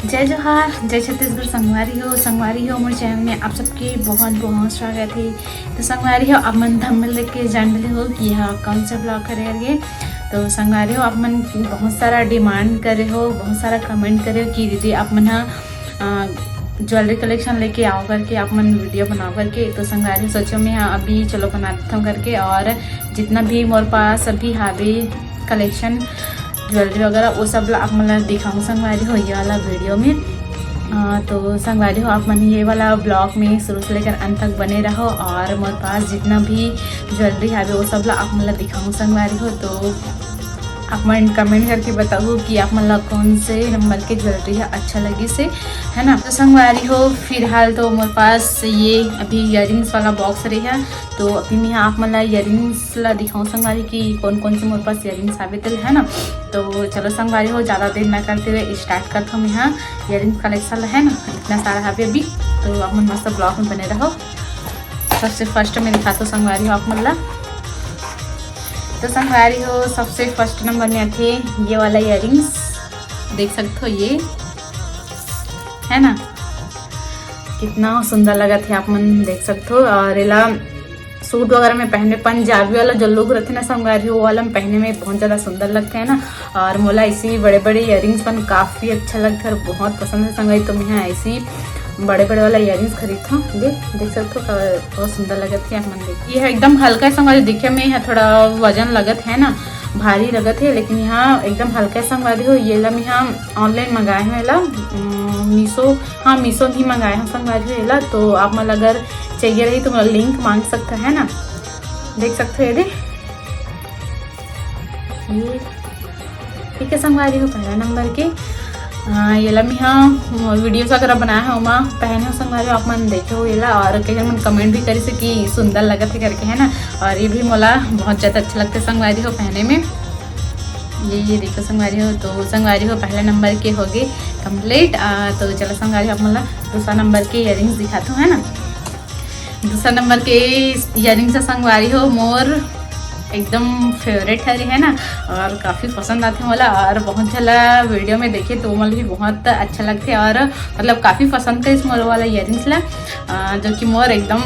जय जोहार, जय छत्तीसगढ़। संगवारी हो मोर चैनल में आप सबके बहुत बहुत स्वागत है। तो संगवारी हो आप मन थंबनेल देख के जान ले हो कि यह कौन सा ब्लॉग करेंगे। तो संगवारी हो आप मन बहुत सारा डिमांड करे हो, बहुत सारा कमेंट करे हो कि दीदी आप मन ज्वेलरी कलेक्शन लेके आओ करके, आप मन वीडियो बनाओ करके। तो संगवारी सोचो मैं अभी चलो बना देता हूँ करके, और जितना भी मोर पास अभी हावी कलेक्शन ज्वेलरी वगैरह वो सब आप मतलब दिखाऊँ संगवारी हो ये वाला वीडियो में। तो संगवारी हो आप मन ये वाला ब्लॉग में शुरू से लेकर अंत तक बने रहो, और मोर पास जितना भी ज्वेलरी है वो सब आप मतलब दिखाऊँ संगवारी हो। तो आप मन कमेंट करके बताओ कि आप मतलब कौन से नंबर के ज्वेलरी है अच्छा लगी से, है ना। तो संगवारी हो फिलहाल तो मेरे पास ये अभी इयरिंग्स वाला बॉक्स रही है। तो अभी मैं आप मतलब इयरिंग्स ला दिखाऊँ संगवारी कि कौन कौन से मेरे पास इयरिंग्स आवे थे, है ना। तो चलो संगवारी हो ज़्यादा देर ना करते हुए स्टार्ट करता हूँ। यहाँ इयरिंग्स कलेक्शन है ना, इतना सारा है अभी। तो आप मन मस्त ब्लॉग में बने रहो। सबसे फर्स्ट में दिखाता हूँ संगवारी हो आप मतलब। तो संगवारी हो सबसे फर्स्ट नंबर में थे ये वाला इयरिंग्स, देख सकते हो ये, है ना। कितना सुंदर लगा थे आप मन देख सकते हो। और इला सूट वगैरह में पहने, पंजाबी वाला जो लोग रहते ना संगवारी हो वाला में पहने में बहुत ज़्यादा सुंदर लगते हैं ना। और मोला ऐसी बड़े बड़े इयरिंग्स मन काफ़ी अच्छा लगता है, बहुत पसंद है संगवारी। तो मैं ऐसी बड़े बड़े वाला इयरिंग्स खरीदता हूँ। देख सकते हो बहुत सुंदर लगत है आप मन देख। ये है एकदम हल्का संगवारी, दिखे में है थोड़ा वजन लगत है ना, भारी लगत है, लेकिन यहाँ एकदम हल्का संगवारी हो। ये ला मैं यहाँ ऑनलाइन मंगाए हैं ला मीशो, हाँ मीशो ही मंगाए हैं संगवारी हो ला। तो आप मतलब अगर चाहिए रही तो मतलब लिंक मांग सकते है ना, देख सकते हो ये ठीक है संगवारी हो पहला नंबर के। ये ला मैं हाँ वीडियोस वगैरह बनाया है वहाँ पहने हो संगवारी आप मन देखे हो ये ला। और कई मन कमेंट भी करी से कि सुंदर लगत है करके, है ना। और ये भी मोला बहुत ज़्यादा अच्छा लगता है संगवारी हो पहने में। ये देखो संगवारी हो। तो संगवारी हो पहले नंबर के हो गए कंप्लीट। तो चलो संगवारी हो आप मतलब दूसरा नंबर के इयरिंग्स दिखाता हूँ, है ना। दूसरा नंबर के इयरिंग्स संगवारी हो मोर एकदम फेवरेट है ना, और काफ़ी पसंद आते हैं वाला। और बहुत ज़्यादा वीडियो में देखे तो मतलब भी बहुत अच्छा लगते हैं, और मतलब काफ़ी पसंद है इस मोर वाला इयरिंग्स ला, जो कि मोर एकदम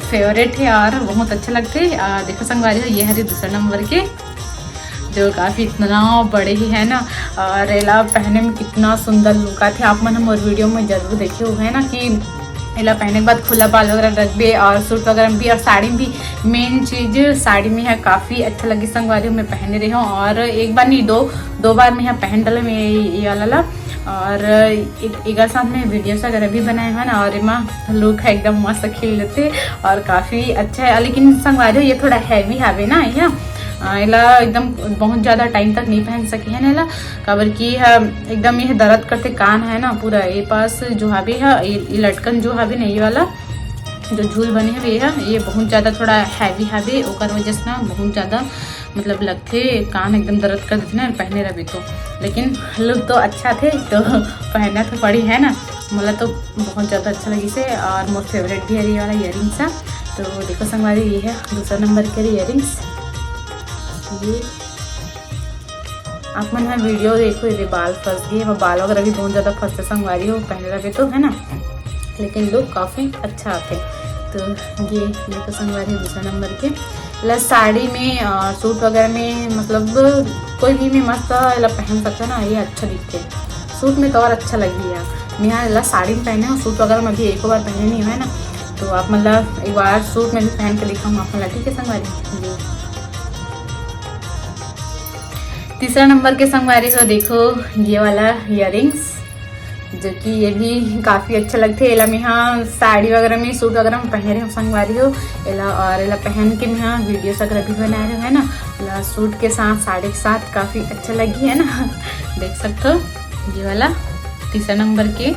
फेवरेट है और बहुत अच्छे लगते हैं। देखो संगवारी हो ये है दूसरा नंबर के, जो काफ़ी इतना बड़े ही है ना। और एला पहने में कितना सुंदर लुक आते आप मन हम और वीडियो में ज़रूर देखे हुए है ना, कि एला पहने के बाद खुला बाल वगैरह रख बे, और सूट वगैरह में भी, और साड़ी में भी। मेन चीज़ साड़ी में है काफ़ी अच्छा लगी संगवारी में पहने रही हूँ। और एक बार नहीं दो बार मैं यहाँ पहन डाला मैं ये वाला। और एक साथ में वीडियोस वगैरह भी बनाए हैं ना, और इमा लुक है एकदम मस्त खिल लेते और काफ़ी अच्छा है। लेकिन संगवारी ये थोड़ा हैवी हावे ना, यहाँ इला एकदम बहुत ज़्यादा टाइम तक नहीं पहन सके है ना इला, काबर की है एकदम ये दर्द करते कान है ना पूरा। ये पास जो हावी है ये लटकन जो हावी नहीं, ये वाला जो झूल बने है ये बहुत ज़्यादा थोड़ा हैवी हावी, ओकर वजह से ना बहुत ज़्यादा मतलब लगते कान एकदम दर्द कर देते ना पहने रहे तो। लेकिन लुक तो अच्छा थे तो पहनना तो पड़ी है ना, मोला तो बहुत ज़्यादा अच्छा लगी से। और मोर फेवरेट भी है ये वाला इयरिंग्स है। तो देखो संगवारी ये है दूसरा नंबर के इयरिंग्स। ये आप मन है वीडियो देखो, ये बाल फंस गए, बाल वगैरह भी बहुत ज़्यादा फंसते संगवारी हो पहने रहे तो, है ना। लेकिन लुक काफ़ी अच्छा आते। तो ये देखो संगवारी दूसरा नंबर के प्लस साड़ी में और सूट वगैरह में, मतलब कोई भी में मस्त ला पहन सकता है ना, ये अच्छा दिखते। सूट में तो और अच्छा लगी है। मैं यहाँ ला साड़ी में पहने हूँ, सूट वगैरह में भी एक बार पहने नहीं है ना। तो आप मतलब एक बार सूट में भी पहन के दिखाऊँ आप मतलब, ठीक है संगवारी। तीसरा नंबर के संगवारी हो देखो ये वाला इयरिंग्स, जो कि ये भी काफ़ी अच्छा लगते है। एला मैं यहाँ साड़ी वगैरह में सूट वगैरह में पहन रही हूँ संगवारी हो एला। और एला पहन के मैं यहाँ वीडियोस वगैरह भी बना रही हूँ, है ना। एला सूट के साथ साड़ी के साथ काफ़ी अच्छा लगी है ना, देख सकते हो ये वाला तीसरा नंबर के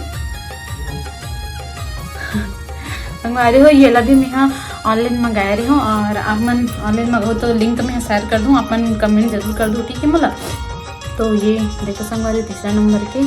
संगवारी हो। ये ला भी मैं यहाँ ऑनलाइन मंगाया रही हूँ, और आप मन ऑनलाइन मंगाओ तो लिंक तो मैं शेयर कर दूँ, आप मन कमेंट जरूर कर दूँ, ठीक है मोला। तो ये देखो संगवारी तीसरा नंबर के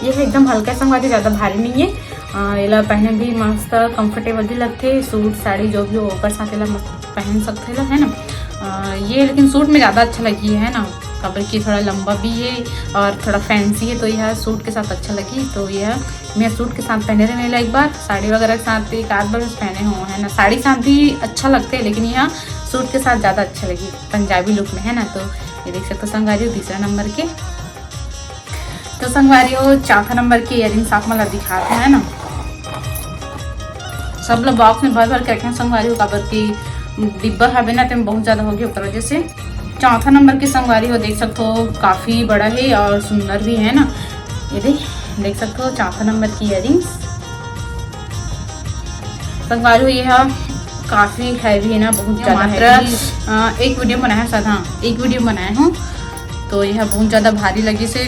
ये है एकदम हल्का संगवारी, ज़्यादा भारी नहीं है। एला पहने भी मस्त कंफर्टेबल भी लगते, सूट साड़ी जो भी हो ऊपर साथ एला मस्त पहन सकते है ना। ये लेकिन सूट में ज़्यादा अच्छा लगी है ना, काबर की थोड़ा लंबा भी है और थोड़ा फैंसी है, तो यह सूट के साथ अच्छा लगी। तो यह मैं सूट के साथ पहने रहे एक बार, साड़ी वगैरह के साथ एक आध बार पहने हो है ना। साड़ी साथ भी अच्छा लगते हैं, लेकिन यह सूट के साथ ज़्यादा अच्छा लगी पंजाबी लुक में है ना। तो ये देख सकते हो संगवारी हो तीसरा नंबर के। तो संगवारी हो चौथा नंबर के इयरिंग्स आप मतलब दिखाते हैं ना। सब लोग बॉक्स में भर भर के रखे हैं संगवारी हो, काबर की डिब्बा हवे ना तो बहुत ज़्यादा हो गया ऊपर वजह से। चौथा नंबर की संगवारी हो देख सकते हो काफ़ी बड़ा है और सुंदर भी है ना। ये देख सकते हो चौथा नंबर की इयरिंग्स संगवारी हो। यह काफ़ी हैवी है ना, बहुत ज़्यादा। एक वीडियो बनाया है साथ, हाँ एक वीडियो बनाया हूँ, तो यह बहुत ज़्यादा भारी लगी से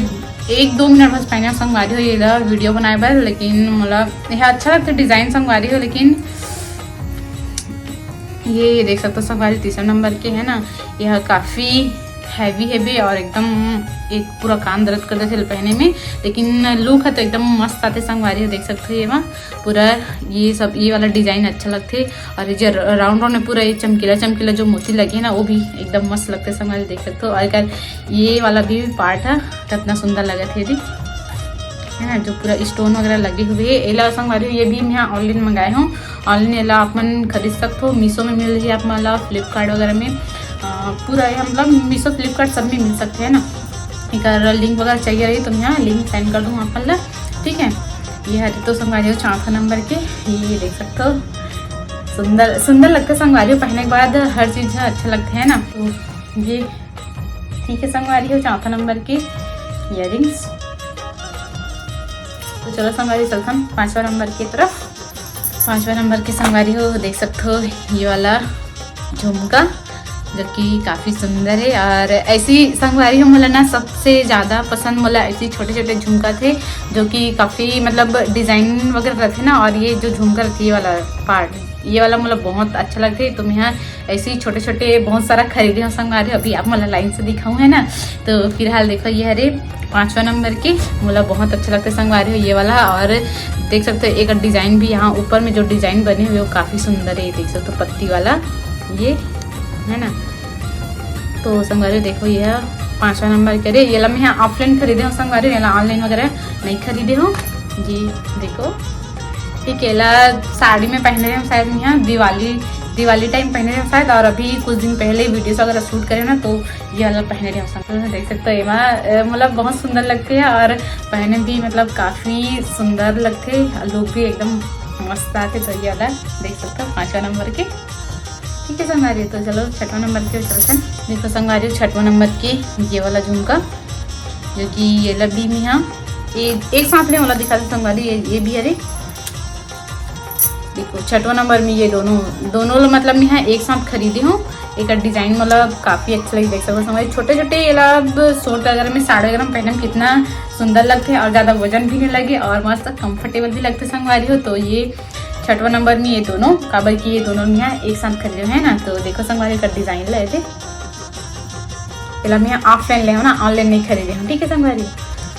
1-2 मिनट बस पहने संगवारी हो ये वीडियो बनाए बार। लेकिन मतलब यह अच्छा लगता है डिज़ाइन संगवारी हो, लेकिन ये देख सकते हो संगवारी तीसरा नंबर के है ना। यह काफ़ी हैवी और एकदम एक पूरा कान दर्द कर देते पहने में, लेकिन लुक है तो एकदम मस्त आते संगवारी हो। देख सकते हो ये वहाँ पूरा ये सब ये वाला डिज़ाइन अच्छा लगते, और ये जो राउंड में पूरा ये चमकीला जो मोती लगे ना वो भी एकदम मस्त लगते संगवारी देख सकते हो। और अगर ये वाला भी पार्ट है तो इतना सुंदर लगा थे है ना, जो पूरा स्टोन वगैरह लगे हुए है। एला संगवारी ये भी मैं ऑनलाइन मंगाए हूँ। ऑनलाइन एला आप मन खरीद सकते हो, मीशो में मिल रही है आप मला, फ्लिपकार्ट वगैरह में पूरा मतलब मीशो फ्लिपकार्ट सब में मिल सकते हैं ना। अगर लिंक वगैरह चाहिए रही तो मैं यहाँ लिंक सेंड कर दूँ आप ला, ठीक है। ये है तो संगवारी हो चौथा नंबर के, ये देख सकते हो सुंदर लगता है संगवारी हो, पहनने के बाद हर चीज़ अच्छा लगता है ना। तो ये ठीक है संगवारी हो चौथा नंबर के इयरिंग्स। तो चलो संगवारी चलता हम 5वां नंबर की तरफ। 5वां नंबर के संगवारी हो देख सकते हो ये वाला झुमका जो कि काफ़ी सुंदर है। और ऐसी संगवारी हो मला ना सबसे ज़्यादा पसंद मला ऐसी छोटे झुमका थे जो कि काफ़ी मतलब डिज़ाइन वगैरह रहते ना। और ये जो झुमका रहती है ये वाला पार्ट ये वाला मतलब बहुत अच्छा लगता है। तो मैं यहाँ ऐसे ही छोटे बहुत सारा खरीदे हूँ संगवारी। अभी आप मला लाइन से दिखाऊँ है ना। तो फिलहाल देखो ये अरे 5वां नंबर के मतलब बहुत अच्छा लगता है संगवारी हो ये वाला। और देख सकते हो एक डिज़ाइन भी यहाँ ऊपर में जो डिज़ाइन बने हुए वो काफ़ी सुंदर है, देख सकते हो पत्ती वाला ये है ना। तो संगवारी देखो ये 5वां नंबर के रे ये ला मैं यहाँ ऑफलाइन खरीदे हूँ संगवारी, ये ऑनलाइन वगैरह नहीं खरीदे हूँ जी। देखो ठीक है ला साड़ी में पहने रहे हम शायद यहाँ दिवाली टाइम पहने रहे हम शायद। और अभी कुछ दिन पहले वीडियोस वगैरह शूट करे ना तो ये वाला पहने रहे हम। देख सकते हो ये मतलब बहुत सुंदर लगते हैं और पहने भी मतलब काफ़ी सुंदर लगते हैं, लोग भी एकदम मस्त आते। तो ये वाला देख सकते हो 5वां नंबर के, ठीक है संगवारी। तो चलो 6वां नंबर के चलते हैं। देखो संगवारी 6वां नंबर के ये वाला झुमका जो कि ये लबी में यहाँ एक साथ ले वाला दिखाते संगवारी ये भी अरे देखो 6वां नंबर में ये दोनों मतलब मैं यहाँ एक साथ खरीदी हूँ। एक डिज़ाइन मतलब काफ़ी अच्छा लगे, देख सकते हो संगवारी छोटे ये लब सूट वगैरह में साड़ी वगैरह में पहनने में कितना सुंदर लगते हैं और ज़्यादा वजन भी नहीं लगे और मस्त कंफर्टेबल भी लगते संगवारी हो। तो ये 6वां नंबर में ये दोनों काबर की ये दोनों में यहाँ एक साथ खरीदे है ना। तो देखो संगवारी का डिज़ाइन लाए थे पहला मैं ऑफलाइन ले हूँ ना, ऑनलाइन नहीं खरीदे हूँ, ठीक है संगवारी।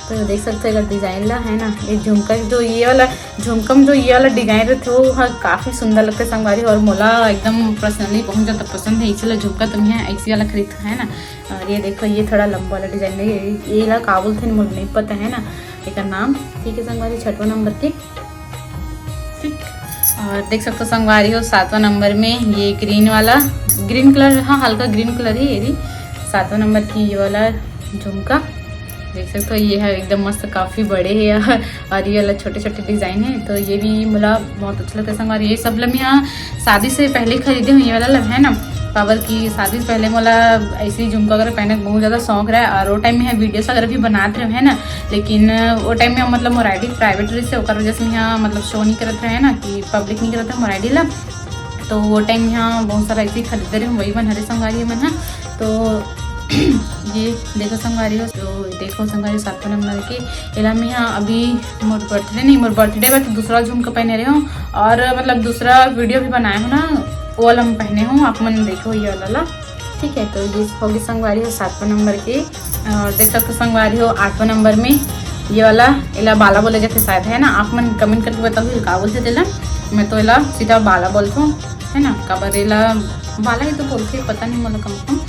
तो देख सकते हो डिज़ाइन ला है ना। ये झुमका जो ये वाला झुमका में जो ये वाला डिज़ाइन रहते वो काफ़ी सुंदर लगता है संगवारी। और मोला एकदम पर्सनली बहुत ज़्यादा पसंद है इसलिए झुमका तो मैं ऐसी वाला खरीदता है ना। और ये देखो ये थोड़ा लंबा वाला डिज़ाइन है, ये ला काबुल थे मुझे नहीं पता है ना एक नाम, ठीक है संगवारी 6वां नंबर के, ठीक। और देख सकते हो संगवारी हो 7वां नंबर में ये ग्रीन कलर, हाँ हल्का ग्रीन कलर है ये 7वां नंबर की ये वाला झुमका देख सकते हो। ये है एकदम मस्त काफ़ी बड़े है और ये वाला छोटे डिज़ाइन है। तो ये भी मतलब बहुत अच्छा लगता है संगवारी। ये सब लब यहाँ शादी से पहले खरीदे हुए ये वाला लब है ना, पावर की शादी से पहले मोला ऐसे ही झुमका वगैरह पहने बहुत ज़्यादा शौक रहा है। और वो टाइम में वीडियोस वगैरह भी बनाते रहे है ना, लेकिन वो टाइम में मतलब मोर आईडी प्राइवेट रही से वजह से यहाँ मतलब शो नहीं करते रहे ना कि पब्लिक नहीं करते मोर आईडी ला। तो वो टाइम यहाँ बहुत सारा ऐसे ही खरीदते रहे वही बन हरे संगवारी में ना। तो ये देखो संगवारी हो, तो देखो संगवारी 7वां नंबर के इला में यहाँ अभी मोर बर्थडे पर तो दूसरा झुमका पहने रहे हूँ और मतलब दूसरा वीडियो भी बनाए हूँ ना वो वाला हम पहने हूँ, आप मन देखो ये वाला, ठीक है। तो ये होगी संगवारी हो 7वां नंबर के। और देख सकते संगवारी हो 8वां नंबर में ये वाला इला बाला बोले जाते शायद है ना, आप मन कमेंट करके बताओ का बोलते तेला, मैं तो इला सीधा बाला बोलता हूँ है ना, काबर इला बाला ही तो बोलते पता नहीं मतलब कम।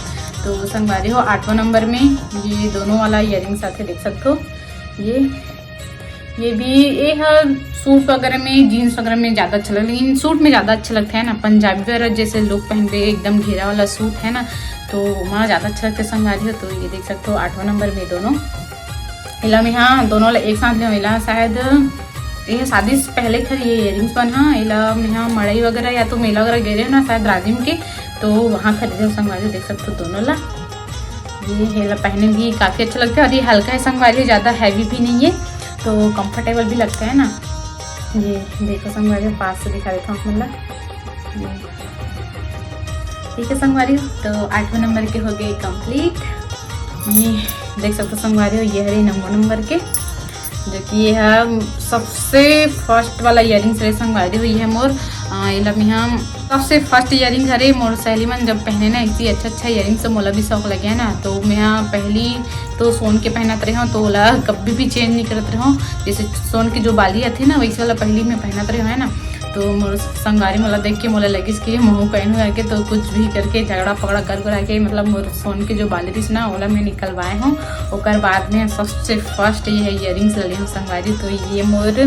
तो संगवारी हो 8वां नंबर में ये दोनों वाला इयरिंग्स आते देख सकते हो। ये भी ये है सूट वगैरह में, जीन्स वगैरह में ज़्यादा अच्छा लगता है, लेकिन सूट में ज़्यादा अच्छा लगता है ना। पंजाबी वगैरह जैसे लोग पहनते एकदम घेरा वाला सूट है ना, तो वहाँ ज़्यादा अच्छा लगता है संगवारी हो। तो ये देख सकते हो 8वां नंबर में दोनों इला में हाँ दोनों वाला एक साथ ले इला शायद ये शादी से पहले खरी ये इयरिंग्स बन हाँ इला में हाँ मड़ई वगैरह या तो मेला वगैरह गए रहे ना शायद राजिम के, तो वहाँ खरीदे संगवारी देख सकते हो दोनों ला। ये हेला पहने भी काफ़ी अच्छा लगता है और ये हल्का है संगवारी, ज़्यादा हैवी भी नहीं है तो कंफर्टेबल भी लगता है ना। ये देखो संगवारी पास से दिखा देता हूँ मतलब ठीक है संगवारी। तो 8वें नंबर के हो गए कंप्लीट। ये देख सकते हो संगवारी हो ये है 9वें नंबर के, जो कि ये है सबसे फर्स्ट वाला इयरिंग्स रहे संगवारी हुई है मोर इला में हम सबसे फर्स्ट इयरिंग हरे मोर सहेली मन जब पहने ना ऐसी अच्छा इयरिंग्स तो मोला भी शौक लगे है ना। तो मैं पहली तो सोन के पहनत रहे हूँ तो ओला कभी भी चेंज नहीं करते रहो, जैसे सोन की जो बाली आती है ना वैसे वाला पहली में पहनत रहे है ना। तो मोर संगवारी मोला देख के मोला लगी कि महू पहन हुआ के तो कुछ भी करके झगड़ा पकड़ा कर के मतलब मोर सोन की जो बाली थी ना ओला में निकलवाए हूँ। और बाद में सबसे फर्स्ट ये है इयरिंग्स ले हूँ संगवारी। तो ये मोर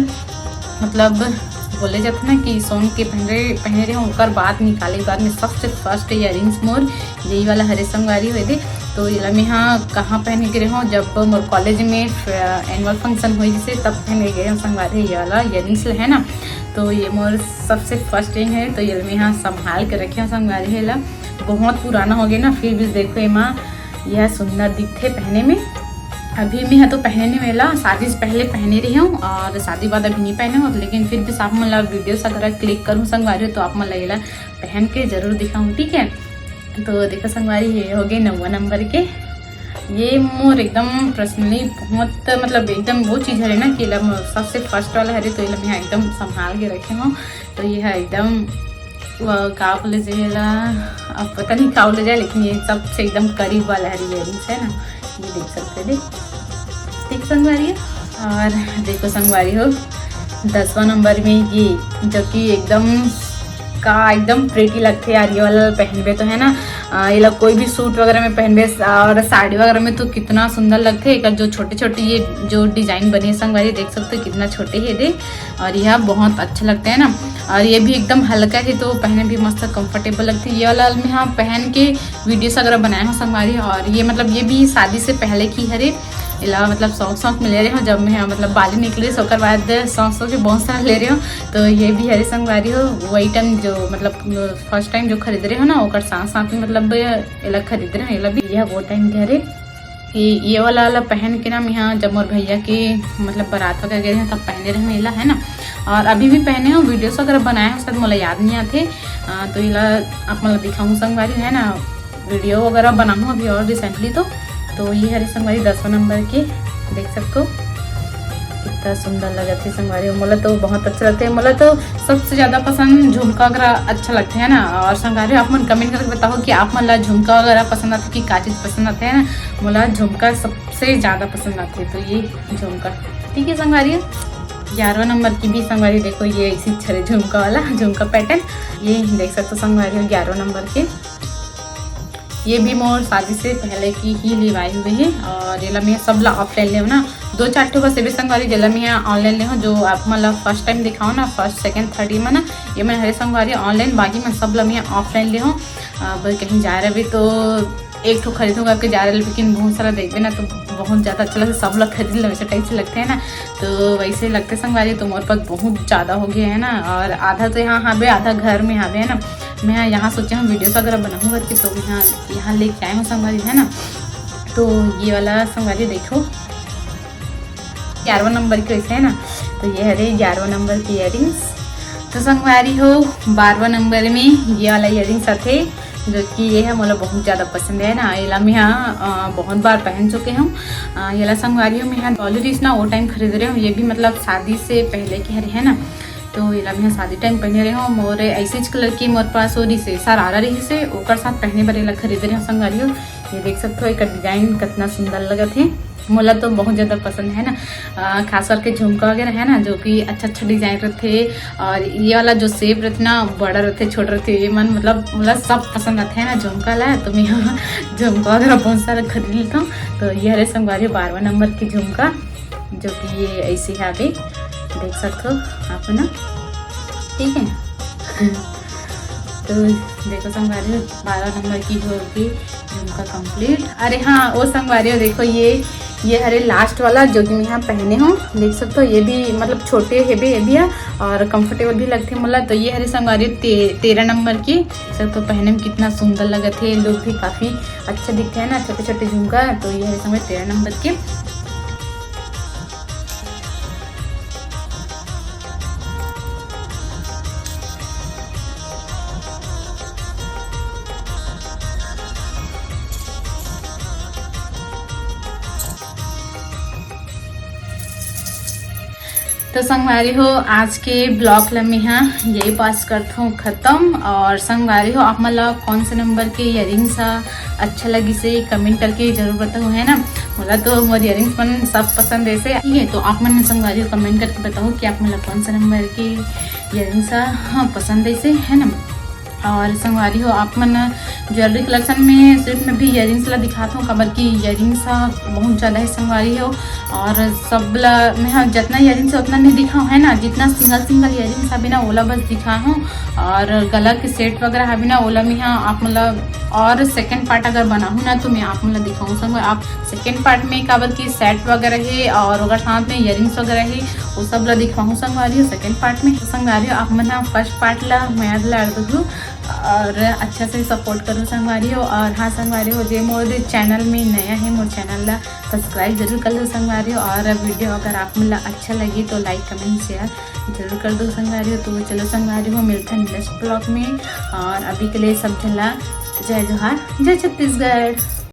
मतलब बोले जाते ना कि सोन के पहने रहे और बाद निकाले के बाद में सबसे फर्स्ट इयरिंग्स मोर यही वाला हरे संगवारी हुए थे। तो ये में हाँ कहाँ पहने के रहे हूँ जब मोर कॉलेज में एनुअल फंक्शन हुई जिसे तब पहने गए संगवारी ये वाला इयरिंग्स है ना। तो ये मोर सबसे फर्स्ट रिंग है तो ये में हाँ संभाल के रखे संगवारी है ला, बहुत पुराना हो गया ना फिर भी देखो एमा यह सुंदर दिखते पहने में। अभी मैं तो पहनने वाला शादी से पहले पहने रही हूँ और शादी बाद अभी नहीं पहने हूँ, लेकिन फिर भी आप मतलब वीडियोस अगर क्लिक करूँ संगवारी तो आप मतलब ये पहन के ज़रूर दिखाऊँ ठीक है। तो देखो संगवारी ये हो गए 9वें नंबर के। ये मोर एकदम पर्सनली बहुत मतलब एकदम वो चीज़ है ना कि सबसे फर्स्ट वाला है तो ये एकदम संभाल के रखे हूँ। तो ये है एकदम का बोले जाएगा अब पता नहीं का बोले जाए, लेकिन ये सबसे एकदम करीब वाला है इयरिंग्स है ना। ये देख सकते हैं देख संगवारी। और देखो संगवारी हो 10वां नंबर में ये जो कि एकदम प्रेटी लगते यार ये वाला पहनबे तो है ना। ये लोग कोई भी सूट वगैरह में पहनबे और साड़ी वगैरह में तो कितना सुंदर लगते है। जो छोटे छोटे ये जो डिजाइन बने संगवारी देख सकते हो कितना छोटे है दे और यह बहुत अच्छा लगता है ना। और ये भी एकदम हल्का है तो पहने भी मस्त कंफर्टेबल लगती है। ये वाला में हाँ पहन के वीडियोस वगैरह बनाए हो संगवारी। और ये मतलब ये भी शादी से पहले की हरे इला मतलब शौक में ले रहे हो जब मैं मतलब बाली निकले सोकर बाद शौक के बहुत सारा ले रहे हो। तो ये भी हरे संगवारी हो वही टाइम जो मतलब फर्स्ट टाइम जो खरीद रहे हो ना और साथ में मतलब इला खरीद रहे हो इला भी यह वो टाइम के हरे ये वाला पहन के ना यहाँ जब मोर भैया के मतलब बारात वगैरह गए हैं तब पहने रहे इला है ना। और अभी भी पहने हो वीडियोस वगैरह बनाए हैं शायद मुझे याद नहीं आते। तो इला आप मतलब दिखाऊँ संगवारी है ना, वीडियो वगैरह बनाऊँ अभी और रिसेंटली। तो ये हरी संगवारी 10वां नंबर के देख सकते हो कितना सुंदर लगा थे संगवारी। मोला तो बहुत अच्छा लगता है, मोला तो सबसे ज़्यादा पसंद झुमका वगैरह अच्छा लगता है ना। और संगवारी आप मन कमेंट करके बताओ कि आप मतलब झुमका वगैरह पसंद आते कि का चीज़ पसंद आते हैं ना। मोला झुमका सबसे ज़्यादा पसंद आते है तो ये झुमका ठीक है संगवारी। 11वां नंबर की भी संगवारी देखो ये इसी छरे झुमका वाला झुमका पैटर्न ये देख सकते हो संगवारी 11वां नंबर के। ये भी मोर शादी से पहले की ही लिवाई हुई है। और जेला में सब ला ऑफलाइन ले ना 2-4 ठो बस भी संगवारी जेला में ऑनलाइन ले जो आप मतलब फर्स्ट टाइम दिखाओ ना फर्स्ट सेकंड थर्ड में ना ये मैं हरे संगवारी ऑनलाइन, बाकी मैं सब ला मैं ऑफलाइन ले हूँ। अब कहीं जा रहे भी तो एक ठो खरीदूँगा के जा रहे लेकिन बहुत सारा देखबे ना तो बहुत ज़्यादा अच्छा लगता है, सब लोग खरीद वैसे टाइप से लगते हैं ना। तो वैसे लगते संगवारी तो मोर पास बहुत ज़्यादा हो गया है ना। और आधा तो यहाँ हावे आधा घर में हावे है ना। मैं यहाँ सोचा हूँ वीडियोस वगैरह बनाऊँगा कि तो यहाँ लेके आए हूँ संगवारी है ना। तो ये वाला संगवारी देखो 11वां नंबर की वैसे है ना। तो ये हरे 11वां नंबर की इयरिंग्स। तो संगवारी हो 12वां नंबर में ये वाला इयरिंग्स आते जो कि ये है मोला बहुत ज़्यादा पसंद है ना। इला में यहाँ बहुत बार पहन चुके हम ये संगवारी में यहाँ डॉलरीज ना वो टाइम खरीद रहे हूँ। ये भी मतलब शादी से पहले के हरे है ना। तो इला में शादी टाइम पहने रहे हो मोर ऐसे कलर की मोर पास और से सरारा रही से ओकर साथ पहने बर इला खरीद रहे हो संगवारी। ये देख सकते हो एक डिजाइन कितना सुंदर लगा थे मोला तो बहुत ज़्यादा पसंद है ना, खास करके झुमका वगैरह है ना, जो कि अच्छा अच्छा डिजाइन रहते। और ये वाला जो शेप रहते ना, बड़ा रहते छोटा रहते, ये मन मतलब सब पसंद आते हैं ना झुमका ला। तो मैं यहाँ झुमका वगैरह बहुत सारा खरीद लेता हूँ। तो ये हरे संगवारी 12वां नंबर की झुमका, जो कि ये ऐसी है, अभी देख सकते हो आप ना, ठीक है। तो देखो संगवारी 12 नंबर की होगी झुमका कंप्लीट। अरे हाँ वो संगवारी देखो, ये हरे लास्ट वाला जो कि मैं यहाँ पहने हूँ, देख सकते हो। ये भी मतलब छोटे है भी है और कंफर्टेबल भी लगते हैं मतलब। तो ये हरे संगवारी 13 नंबर की, सब तो पहने में कितना सुंदर लगे थे, लोग भी काफ़ी अच्छा दिखते हैं ना छोटे छोटे झुमका। तो ये हरे संगवारी 13 नंबर के। तो संगवारी हो आज के ब्लॉग ला मैं यहाँ यही पास करता हूँ ख़त्म। और संगवारी हो आप मतलब कौन से नंबर के इयरिंग्स अच्छा लगी से कमेंट करके जरूर बताओ, है ना। बोला तो मोर इयरिंग्स मन सब पसंद ऐसे, ठीक है। तो आप मन संगवारी हो कमेंट करके बताओ कि आप मतलब कौन सा नंबर के इयरिंग्स पसंद ऐसे, है ना। और संगवारी हो आप मन ज्वेलरी कलेक्शन में सिर्फ मैं भी इयरिंग्स ला दिखाता हूँ, कमर की इयरिंग्स बहुत ज़्यादा है संगवारी हो। और सब ला मैं जितना इयरिंग्स है उतना नहीं दिखाऊँ, है ना। जितना सिंगल इयरिंग्स अभी ना ओला बस दिखा हूँ। और गला के सेट वगैरह अभी ना ओला में यहाँ आप मतलब, और सेकेंड पार्ट अगर बनाऊँ ना तो मैं आप मतलब दिखाऊँ संग। आप सेकेंड पार्ट में काबर की सेट वगैरह है और अगर साथ में इयरिंग्स वगैरह है वो सब ला दिखाऊँ संगवारी हो सेकेंड पार्ट में। संगवारी हो आप मन फर्स्ट पार्ट ला मैं ला दूँ और अच्छा से सपोर्ट करो संगवारी हो। और हाँ संगवारी हो, जो मोर चैनल में नया है मोर चैनल ला सब्सक्राइब जरूर कर लो संगवारी हो। और वीडियो अगर आप मतलब अच्छा लगी तो लाइक कमेंट शेयर जरूर कर दो संगवारी हो। तो चलो संगवारी हो मिलते हैं नेक्स्ट ब्लॉग में। और अभी के लिए सब जला जय जोहार, जय छत्तीसगढ़।